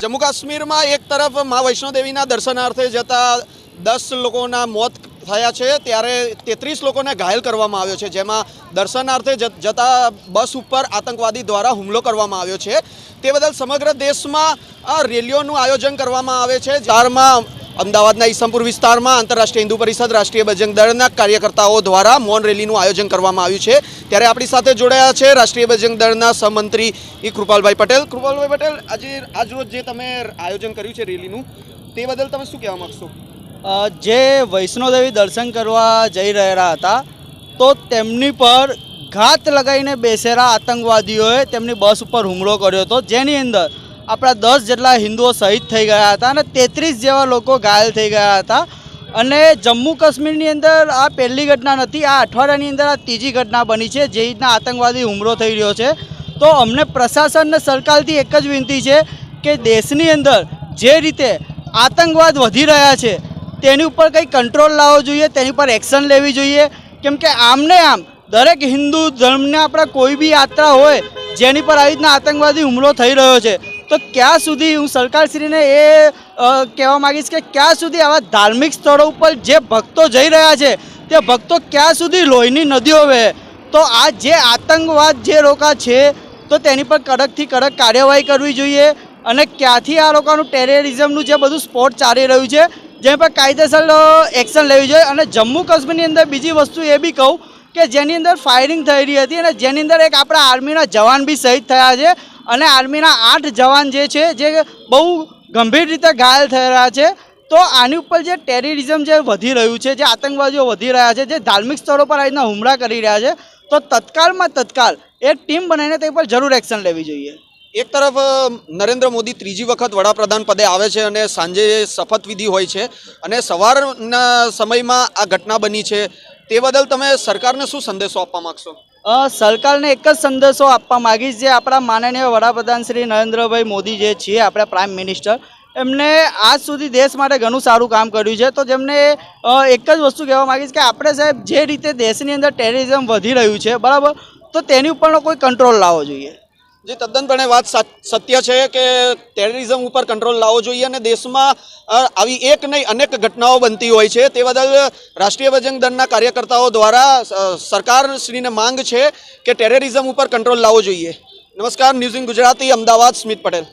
जम्मू काश्मीर में एक तरफ माँ वैष्णो देवीना दर्शनार्थे जता 10 लोगोना मौत थया छे त्यारे 33 लोगोने घायल करवामां आव्यो छे, जेमां दर्शनार्थे जता बस पर आतंकवादी द्वारा हुमलो करवामां आव्यो छे। ते बदल समग्र देश में रेलीओनुं आयोजन करवामां आवे छे। अमदावादना ईसमपुर विस्तार में आंतरराष्ट्रीय हिंदू परिषद राष्ट्रीय बजरंग दळना कार्यकर्ताओं द्वारा मौन रेलीનું आयोजन करवामां આવ્યું છે। ત્યારે આપણી સાથે જોડાયા છે રાષ્ટ્રીય બજરંગ દળના સહમંત્રી કૃપાલભાઈ પટેલ। કૃપાલભાઈ પટેલ, આજ રોજ જે તમે આયોજન કર્યું છે રેલીનું, તે બદલ તમે શું કહેવા માંગશો? જે વૈષ્ણોદેવી દર્શન કરવા જઈ રહ્યા હતા તો તેમની પર ઘાત લગાવીને બેસેલા આતંકવાદીઓએ તેમની બસ ઉપર હુમલો કર્યો હતો, જેની અંદર આપણા 10 જેટલા હિન્દુઓ શહીદ થઈ ગયા હતા અને 33 જેવા લોકો ઘાયલ થઈ ગયા હતા। અને જમ્મુ કાશ્મીરની અંદર આ પહેલી ઘટના નથી, આ અઠવાડિયાની અંદર આ ત્રીજી ઘટના બની છે જે રીતના આતંકવાદી હુમલો થઈ રહ્યો છે। તો અમને પ્રશાસન અને સરકારથી એક જ વિનંતી છે કે દેશની અંદર જે રીતે આતંકવાદ વધી રહ્યા છે તેની ઉપર કંઈ કંટ્રોલ લાવવો જોઈએ, તેની પર એક્શન લેવી જોઈએ। કેમ કે આમને આમ દરેક હિન્દુ ધર્મને આપણા કોઈ બી યાત્રા હોય જેની પર આવી રીતના આતંકવાદી હુમલો થઈ રહ્યો છે તો ક્યાં સુધી હું સરકારશ્રીને એ કહેવા માગીશ કે ક્યાં સુધી આવા ધાર્મિક સ્થળો ઉપર જે ભક્તો જઈ રહ્યા છે તે ભક્તો ક્યાં સુધી લોહીની નદીઓ વહે। તો આ જે આતંકવાદ જે લોકો છે તો તેની પર કડકથી કડક કાર્યવાહી કરવી જોઈએ અને ક્યાંથી આ લોકોનું ટેરરિઝમનું જે બધું સ્પોટ ચાલી રહ્યું છે જેની પર કાયદેસર એક્શન લેવી જોઈએ। અને જમ્મુ કાશ્મીરની અંદર બીજી વસ્તુ એ બી કહું કે જેની અંદર ફાયરિંગ થઈ રહી હતી અને જેની અંદર એક આપણા આર્મીના જવાન બી શહીદ થયા છે અને આર્મીના 8 જવાન જે છે જે બહુ ગંભીર રીતે ઘાયલ થઈ રહ્યા છે। તો આની ઉપર જે ટેરરિઝમ જે વધી રહ્યું છે, જે આતંકવાદીઓ વધી રહ્યા છે, જે ધાર્મિક સ્થળો પર આવીને હુમલા કરી રહ્યા છે તો તત્કાલમાં તત્કાલ એક ટીમ બનાવીને તે પર જરૂર એક્શન લેવી જોઈએ। એક તરફ નરેન્દ્ર મોદી ત્રીજી વખત વડાપ્રધાન પદે આવે છે અને સાંજે શપથવિધિ હોય છે અને સવારના સમયમાં આ ઘટના બની છે, તે બદલ તમે સરકારને શું સંદેશો આપવા માગશો? સરકારને એક જ સંદેશો આપવા માગીશ, જે આપણા માનનીય વડાપ્રધાન શ્રી નરેન્દ્રભાઈ મોદી જે છે આપણા પ્રાઇમ મિનિસ્ટર, એમને આજ સુધી દેશ માટે ઘણું સારું કામ કર્યું છે। તો જેમને એક જ વસ્તુ કહેવા માગીશ કે આપણે સાહેબ જે રીતે દેશની અંદર ટેરરિઝમ વધી રહ્યું છે બરાબર, તો તેની ઉપરનો કોઈ કંટ્રોલ લાવવો જોઈએ। જે તદ્દનપણે વાત સત્ય છે કે ટેરરિઝમ ઉપર કંટ્રોલ લાવવો જોઈએ અને દેશમાં આવી એક નહીં અનેક ઘટનાઓ બનતી હોય છે। તે બદલ રાષ્ટ્રીય બજરંગ દળના કાર્યકર્તાઓ દ્વારા સરકારશ્રીને માંગ છે કે ટેરરિઝમ ઉપર કંટ્રોલ લાવવો જોઈએ। નમસ્કાર, news in Gujarati, Ahmedabad, Smit Patel.